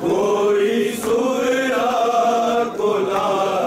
कोई सुरा को ला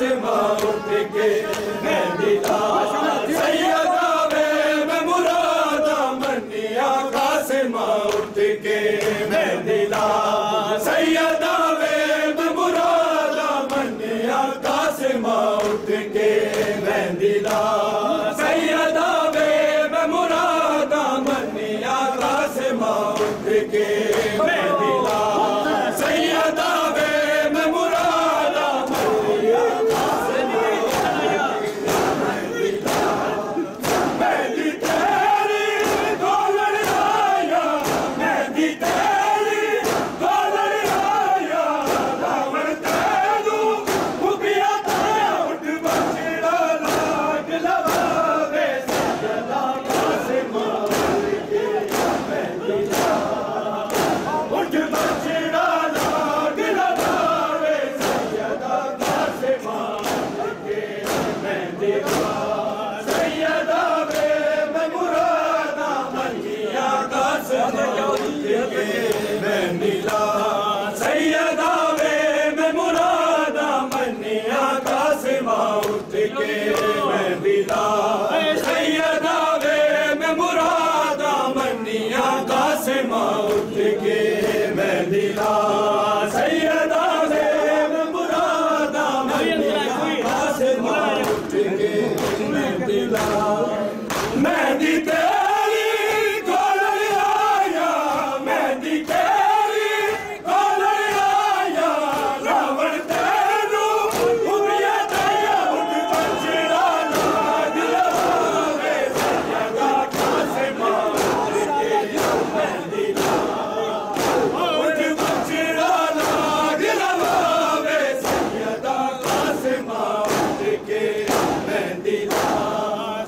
कासिमा उठ के मेहंदी ला सैयदा वे मैं मुरादा मनिया कासिमा उठ के मेहंदी ला सैयदा वे मैं मुरादा मनिया कासिमा उठ के मेहंदी ला सैयदा वे मैं मुरादा मनिया कासिमा उठ के मेहंदी ला सैयदा वे मैं मुरादा मनिया कासिमा मेहंदी तेरी गोलड़ आया मेहंदी तेरी गोलड़ आया रावण तेनू खुबिया ताया उठ बचड़ा लाग लवावे सैयदा कासिमा के मेहंदी ला उठ बचड़ा लाग लवावे सैयदा कासिमा के मेहंदी ला सैयदा वे मैं मुरादा मनिया कासिमा के मेहंदी ला सैयदा वे मैं मुरादा मनिया कासिमा उठ के मेहंदी ला सैयदा वे मैं मुरादा मनिया कासिमा उठ के मेहंदी ला सैयदा वे मैं मुरादा मनिया कासिमा उठ के मेहंदी ला मेहंदी तेरी गोलड़ आया मेहंदी तेरी गोलड़ आया रावण तेनू खुबिया ताया उठ बचड़ा लाग लवावे सैयदा कासिमा के मेहंदी ला उठ बचड़ा लाग लवावे सैयदा कासिमा के मेहंदी ला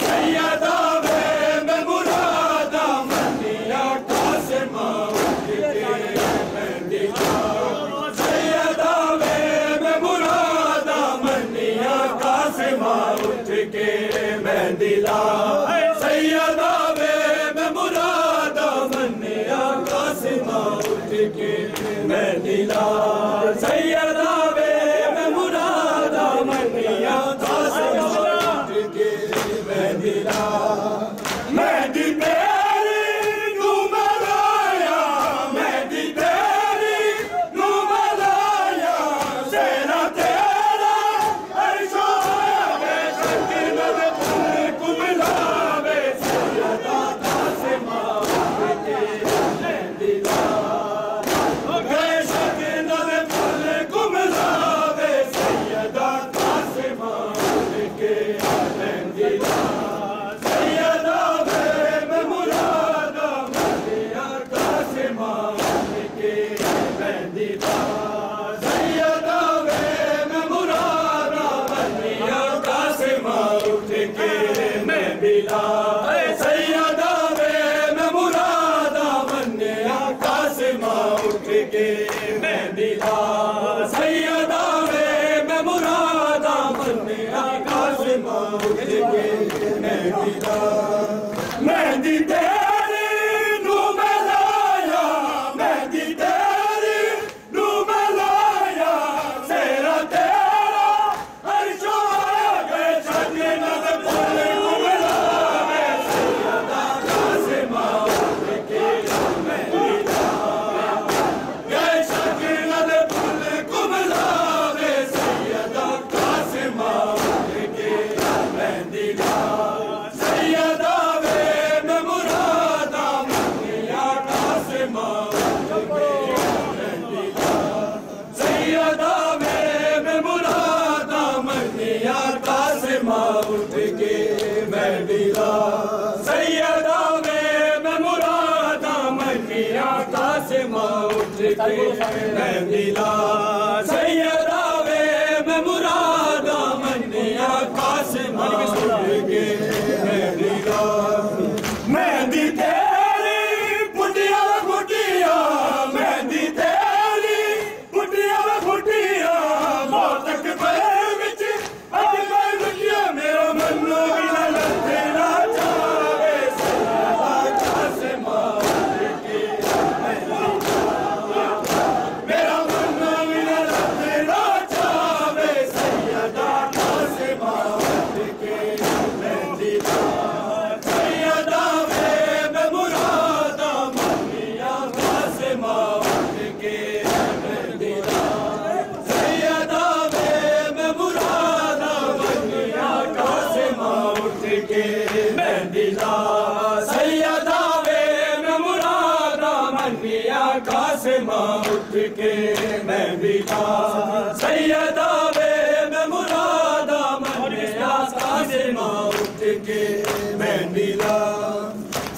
सैयदा वे मैं मुरादा मनिया कासिमा के मेहंदी ला सैयदा वे मैं मुरादा मनिया कासिमा उठ के मेहंदी ला सैयदा वे मैं मुरादा मनिया कासिमा उठ के मेहंदी ला सैयदा वे मैं मुरादा मनिया कासिमा उठ के मेहंदी ला मेहंदी तेरी नू मलाया मेहंदी तेरी नू मलाया सेना तेरा ऐशो आवे शकीनत कुमलावे सैयदा कासिमा के मेहंदी ला गए शकीनत कुमलावे सैयदा कासिमा के मेहंदी ला सैयदा वे मैं मुरादा मनिया कासिमा के मेहंदी ला सैयदा वे मैं मुरादा मनिया कासिमा उठ के मेहंदी ला सैयदा वे मैं मुरादा मनिया कासिमा उठ के मेहंदी ला सैयदा वे मैं मुरादा मनिया कासिमा उठ के मेहंदी ला मेहंदी तेरी नू मलाया मेहंदी तेरी नू मलाया सेरा तेरा अर्शो आया गए शकीनत कुमलावे सैयदा कासिमा के मेहंदी ला गए शकीनत कुमलावे सैयदा कासिमा के मेहंदी ला सैयदा वे मैं मुरादा मनिया कासिमा के मेहंदी ला सैयदा वे मैं मुरादा मनिया कासिमा उठ के मेहंदी ला सैयदा वे मैं मुरादा मनिया कासिमा उठ के मेहंदी ला सैयदा वे मैं मुरादा मनिया कासिमा उठ के मेहंदी ला मेहंदी तेरी पुटिया फुटिया मेहंदी तेरी पुटिया फुटिया मौतक पे विच अज मैं लुटिया मेरा मन भी ना तेरा चावे सैयदा कासिमा के मेहंदी ला मेरा मन भी के महंदीला सैयदा वे मैं मुरादा मन्ने आका से माँ उठ के महंदीला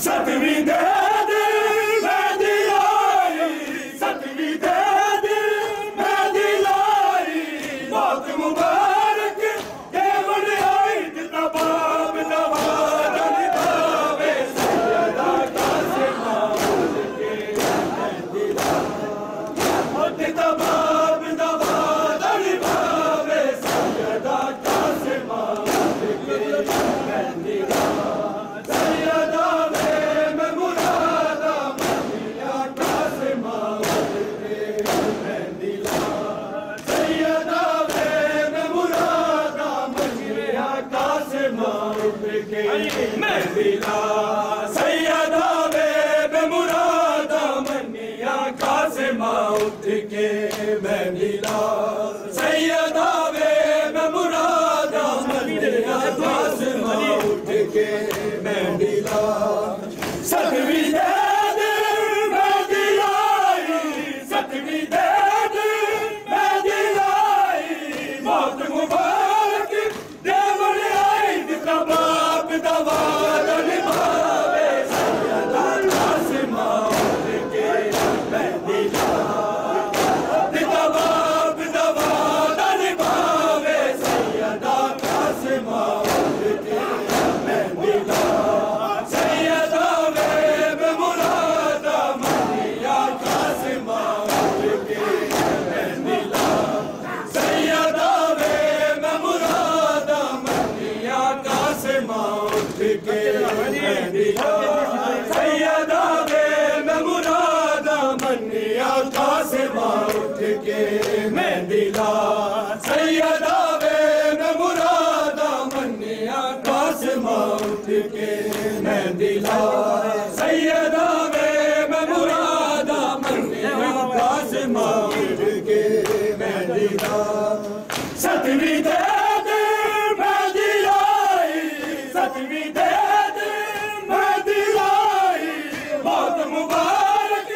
सतवीं दे महंदीला सैयदा वे बेमुरादा मन्ने आका से माँ उठ के महंदीला सैयदा वे बेमुरादा मन्ने आका से माँ उठ के महंदीला सतवीं दे दे महंदीलाई सतवीं दे दे महंदीलाई मौत मुबारक देवल आई दिता सैयदा वे मैं मुरादा मन्ने आका से माँ उठ के महंदीला सैयदा वे मैं मुरादा मन्ने आका से माँ उठ के महंदीला सैयदा वे मैं मुरादा मन्ने आका से माँ उठ के महंदीला सतवीं दे दे महंदीलाई सतवीं दे मुबारक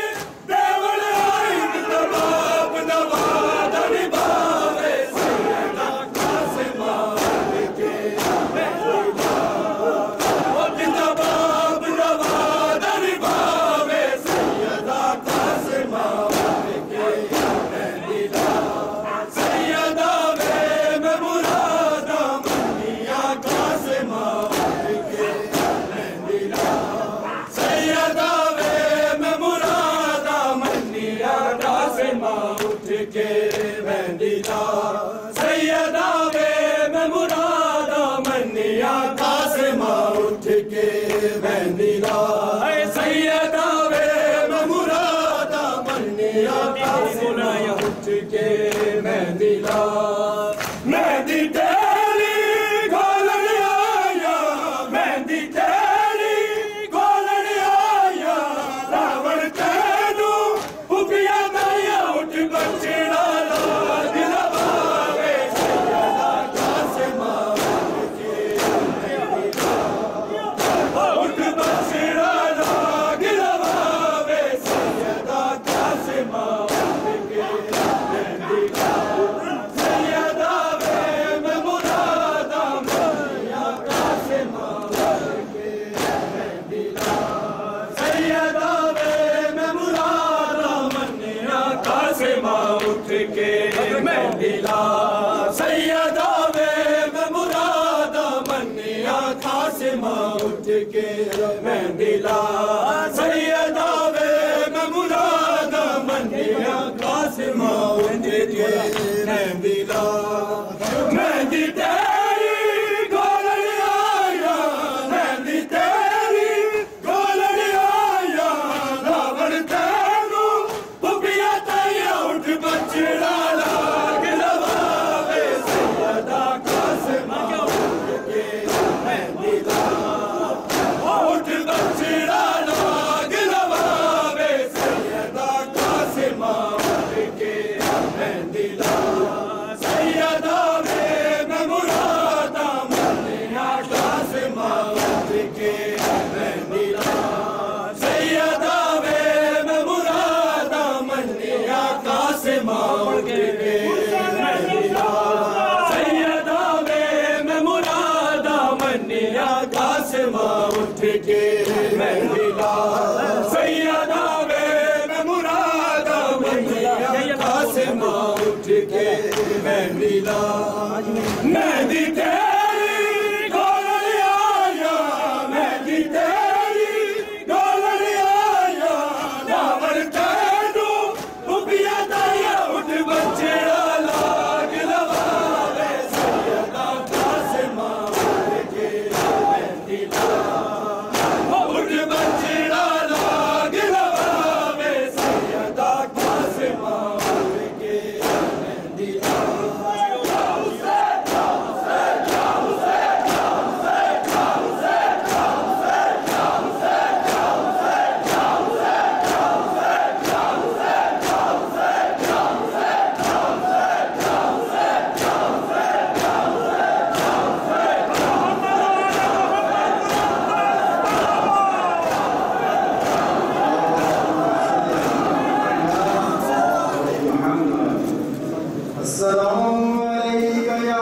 देवल आई तबाब नवाद निभावे सैयदा कासे माँ के महंदीला तबाब नवाद निभावे सैयदा कासे माँ के महंदीला सैयदा वे मैं मुरादा मन्ने आका से माँ के महंदीला सैयदा उठ के महंदीला सैयदा वे मैं मुरादा मन्ने आका से माँ उठ के महंदीला सैयदा वे मैं मुरादा मन्ने आका से माँ उठ के महंदीला मेहंदी तेरी घोलन आया मेहंदी तेरी घोलन आया रावण तेनू उबिया बचड़ा लाग लवावे सैयदा कासे माँ के उठ बचड़ा लाग लवावे सैयदा कासे माँ के महंदीला सैयदा वे मैं मुरादा मन्ने आका से माँ के महंदीला सैयदा वे मैं मुरादा मन्ने आका से माँ उठ के महंदीला सैयदा वे मैं मुरादा मन्ने आका से माँ उठ के महंदीला सैयदा वे मैं मुरादा मन्ने आका से माँ उठ के महंदीला मेहंदी तेरी घोलन आया मेहंदी तेरी घोलन आया रावण तेनू उबिया तैया उठ बचड़ा लाग लवावे सैयदा कासे माँ के महंदीला उठ बचड़ा लाग के मैं मिला सैयदा वे मैं मुरादा आसमां उठ के मैं मिला मैं दी